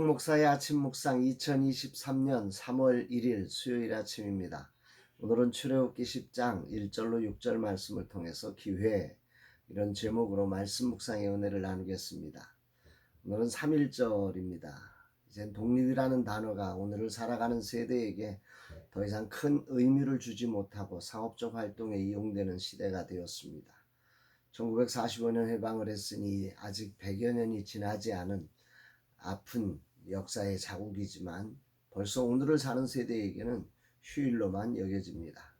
목사의 아침 묵상 2023년 3월 1일 수요일 아침입니다. 오늘은 출애굽기 10장 1절로 6절 말씀을 통해서 기회 이런 제목으로 말씀 묵상의 은혜를 나누겠습니다. 오늘은 3.1절입니다. 이젠 독립이라는 단어가 오늘을 살아가는 세대에게 더 이상 큰 의미를 주지 못하고 상업적 활동에 이용되는 시대가 되었습니다. 1945년 해방을 했으니 아직 100여 년이 지나지 않은 아픈 역사의 자국이지만 벌써 오늘을 사는 세대에게는 휴일로만 여겨집니다.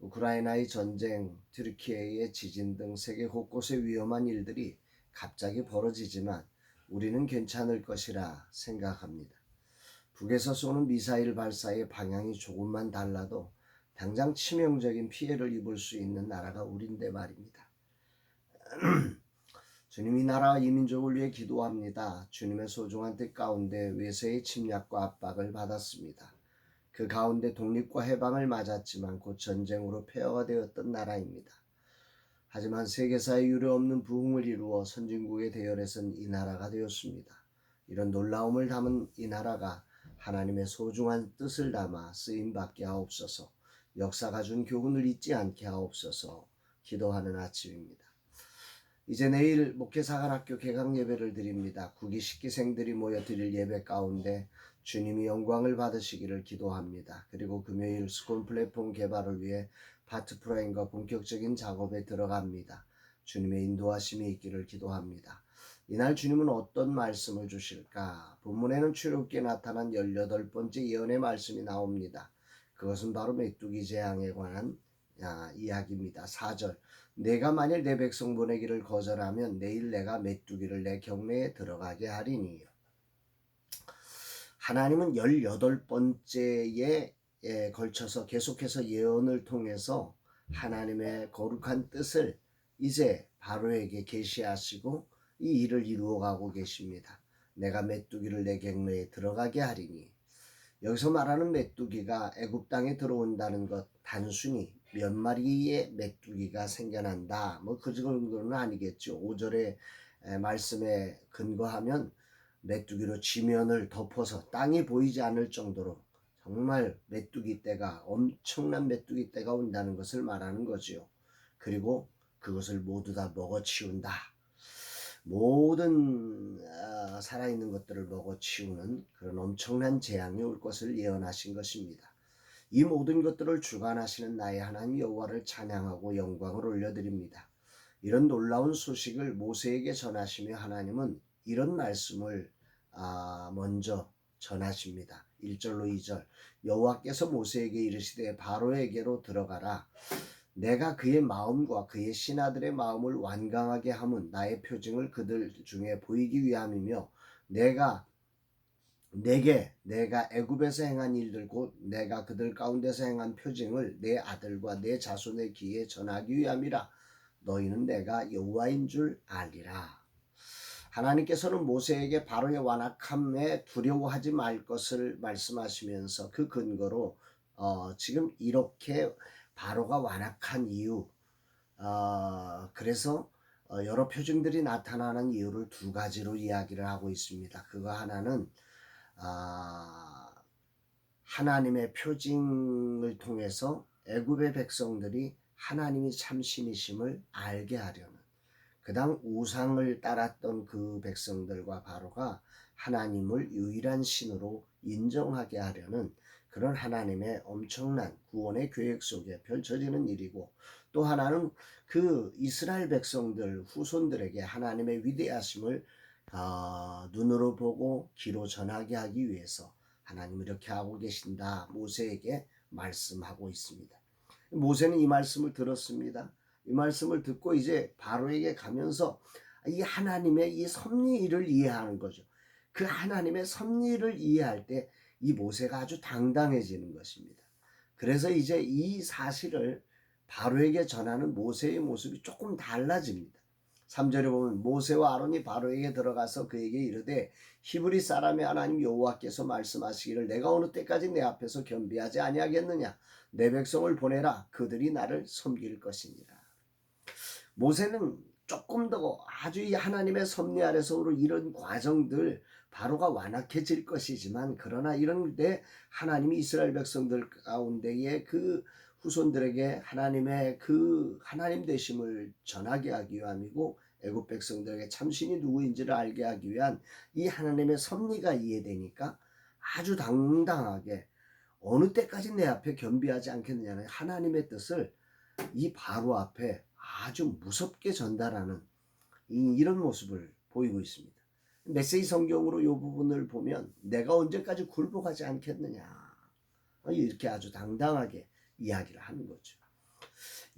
우크라이나의 전쟁, 튀르키예의 지진 등 세계 곳곳의 위험한 일들이 갑자기 벌어지지만 우리는 괜찮을 것이라 생각합니다. 북에서 쏘는 미사일 발사의 방향이 조금만 달라도 당장 치명적인 피해를 입을 수 있는 나라가 우린데 말입니다. 주님, 이 나라와 이 민족을 위해 기도합니다. 주님의 소중한 뜻 가운데 외세의 침략과 압박을 받았습니다. 그 가운데 독립과 해방을 맞았지만 곧 전쟁으로 폐허가 되었던 나라입니다. 하지만 세계사에 유례없는 부흥을 이루어 선진국의 대열에선 이 나라가 되었습니다. 이런 놀라움을 담은 이 나라가 하나님의 소중한 뜻을 담아 쓰임받게 하옵소서. 역사가 준 교훈을 잊지 않게 하옵소서. 기도하는 아침입니다. 이제 내일 목회사관학교 개강 예배를 드립니다. 9기 10기생들이 모여 드릴 예배 가운데 주님이 영광을 받으시기를 기도합니다. 그리고 금요일 스콘 플랫폼 개발을 위해 파트 프라임과 본격적인 작업에 들어갑니다. 주님의 인도하심이 있기를 기도합니다. 이날 주님은 어떤 말씀을 주실까? 본문에는 출애굽기에 나타난 18번째 예언의 말씀이 나옵니다. 그것은 바로 메뚜기 재앙에 관한 이야기입니다. 4절, 내가 만일 내 백성 보내기를 거절하면 내일 내가 메뚜기를 내 경내에 들어가게 하리니. 하나님은 18번째에 걸쳐서 계속해서 예언을 통해서 하나님의 거룩한 뜻을 이제 바로에게 계시하시고 이 일을 이루어가고 계십니다. 내가 메뚜기를 내 경내에 들어가게 하리니. 여기서 말하는 메뚜기가 애굽 땅에 들어온다는 것, 단순히 몇 마리의 메뚜기가 생겨난다, 그 정도는 아니겠죠. 5절의 말씀에 근거하면 메뚜기로 지면을 덮어서 땅이 보이지 않을 정도로 정말 메뚜기 떼가, 엄청난 메뚜기 떼가 온다는 것을 말하는 거지요. 그리고 그것을 모두 다 먹어치운다. 모든 살아있는 것들을 먹어치우는 그런 엄청난 재앙이 올 것을 예언하신 것입니다. 이 모든 것들을 주관하시는 나의 하나님 여호와를 찬양하고 영광을 올려드립니다. 이런 놀라운 소식을 모세에게 전하시며 하나님은 이런 말씀을 먼저 전하십니다. 1절로 2절, 여호와께서 모세에게 이르시되 바로에게로 들어가라. 내가 그의 마음과 그의 신하들의 마음을 완강하게 함은 나의 표징을 그들 중에 보이기 위함이며 내가 애굽에서 행한 일들 곧 내가 그들 가운데서 행한 표징을 내 아들과 내 자손의 귀에 전하기 위함이라. 너희는 내가 여호와인 줄 알리라. 하나님께서는 모세에게 바로의 완악함에 두려워하지 말 것을 말씀하시면서 그 근거로 지금 이렇게 바로가 완악한 이유, 그래서 여러 표징들이 나타나는 이유를 두 가지로 이야기를 하고 있습니다. 그거 하나는 하나님의 표징을 통해서 애굽의 백성들이 하나님이 참신이심을 알게 하려는, 그다음 우상을 따랐던 그 백성들과 바로가 하나님을 유일한 신으로 인정하게 하려는 그런 하나님의 엄청난 구원의 계획 속에 펼쳐지는 일이고, 또 하나는 그 이스라엘 백성들 후손들에게 하나님의 위대하심을 눈으로 보고 귀로 전하게 하기 위해서 하나님 이렇게 하고 계신다 모세에게 말씀하고 있습니다. 모세는 이 말씀을 들었습니다. 이 말씀을 듣고 이제 바로에게 가면서 이 하나님의 이 섭리를 이해하는 거죠. 그 하나님의 섭리를 이해할 때 이 모세가 아주 당당해지는 것입니다. 그래서 이제 이 사실을 바로에게 전하는 모세의 모습이 조금 달라집니다. 3절에 보면 모세와 아론이 바로에게 들어가서 그에게 이르되 히브리 사람의 하나님 여호와께서 말씀하시기를 내가 어느 때까지 내 앞에서 겸비하지 아니하겠느냐. 내 백성을 보내라. 그들이 나를 섬길 것이니라. 모세는 조금 더 아주 이 하나님의 섭리 아래서 이런 과정들 바로가 완악해질 것이지만, 그러나 이런데 하나님이 이스라엘 백성들 가운데에 그 후손들에게 하나님의 그 하나님 되심을 전하게 하기 위함이고, 애굽 백성들에게 참신이 누구인지를 알게 하기 위한 이 하나님의 섭리가 이해되니까 아주 당당하게 어느 때까지 내 앞에 겸비하지 않겠느냐는 하나님의 뜻을 이 바로 앞에 아주 무섭게 전달하는 이런 모습을 보이고 있습니다. 메시지 성경으로 이 부분을 보면 내가 언제까지 굴복하지 않겠느냐, 이렇게 아주 당당하게 이야기를 하는 거죠.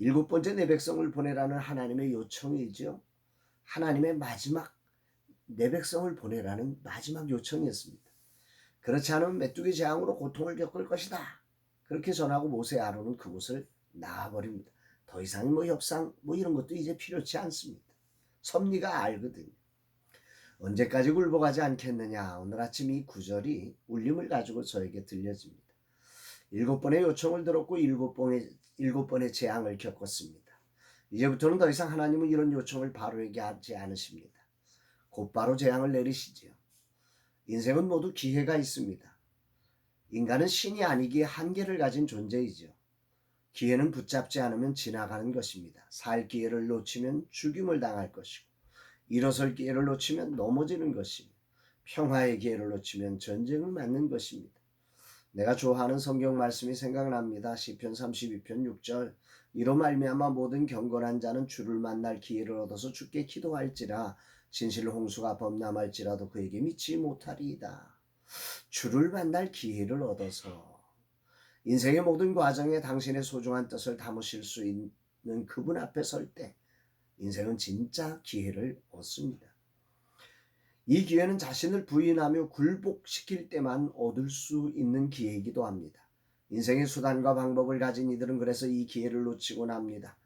7번째 내 백성을 보내라는 하나님의 요청이죠. 하나님의 마지막 내 백성을 보내라는 마지막 요청이었습니다. 그렇지 않으면 메뚜기 재앙으로 고통을 겪을 것이다. 그렇게 전하고 모세 아론은 그곳을 나와버립니다. 더 이상 협상 이런 것도 이제 필요치 않습니다. 섭리가 알거든요. 언제까지 굴복하지 않겠느냐. 오늘 아침 이 구절이 울림을 가지고 저에게 들려집니다. 7번의 요청을 들었고 7번의 재앙을 겪었습니다. 이제부터는 더 이상 하나님은 이런 요청을 바로에게 하지 않으십니다. 곧바로 재앙을 내리시지요. 인생은 모두 기회가 있습니다. 인간은 신이 아니기에 한계를 가진 존재이죠. 기회는 붙잡지 않으면 지나가는 것입니다. 살 기회를 놓치면 죽임을 당할 것이고, 일어설 기회를 놓치면 넘어지는 것이며, 평화의 기회를 놓치면 전쟁을 맞는 것입니다. 내가 좋아하는 성경 말씀이 생각납니다. 시편 32편 6절. 이로 말미암아 모든 경건한 자는 주를 만날 기회를 얻어서 주께 기도할지라. 진실 홍수가 범람할지라도 그에게 미치지 못하리이다. 주를 만날 기회를 얻어서 인생의 모든 과정에 당신의 소중한 뜻을 담으실 수 있는 그분 앞에 설 때 인생은 진짜 기회를 얻습니다. 이 기회는 자신을 부인하며 굴복시킬 때만 얻을 수 있는 기회이기도 합니다. 인생의 수단과 방법을 가진 이들은 그래서 이 기회를 놓치곤 합니다.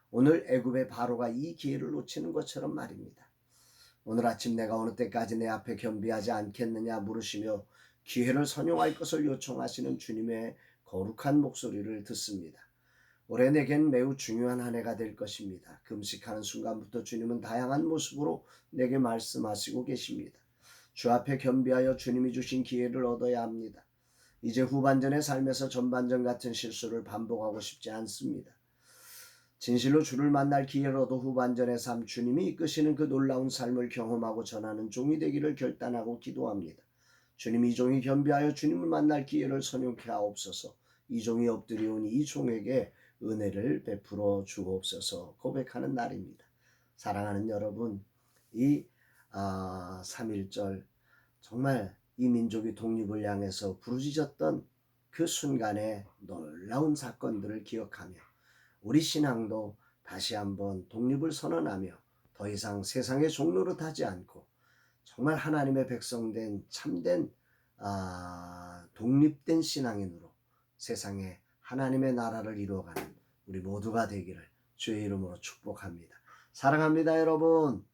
오늘 애굽의 바로가 이 기회를 놓치는 것처럼 말입니다. 오늘 아침 내가 어느 때까지 내 앞에 겸비하지 않겠느냐 물으시며 기회를 선용할 것을 요청하시는 주님의 거룩한 목소리를 듣습니다. 올해 내겐 매우 중요한 한 해가 될 것입니다. 금식하는 순간부터 주님은 다양한 모습으로 내게 말씀하시고 계십니다. 주 앞에 겸비하여 주님이 주신 기회를 얻어야 합니다. 이제 후반전의 삶에서 전반전 같은 실수를 반복하고 싶지 않습니다. 진실로 주를 만날 기회를 얻어 후반전의 삶, 주님이 이끄시는 그 놀라운 삶을 경험하고 전하는 종이 되기를 결단하고 기도합니다. 주님, 이 종이 겸비하여 주님을 만날 기회를 선용케 하옵소서. 이 종이 엎드리오니 이 종에게 은혜를 베풀어 주옵소서 고백하는 날입니다. 사랑하는 여러분, 이 3.1절 정말 이 민족이 독립을 향해서 부르짖었던 그 순간의 놀라운 사건들을 기억하며 우리 신앙도 다시 한번 독립을 선언하며 더 이상 세상의 종노릇하지 않고 정말 하나님의 백성된 참된 독립된 신앙인으로 세상에 하나님의 나라를 이루어가는 우리 모두가 되기를 주의 이름으로 축복합니다. 사랑합니다, 여러분.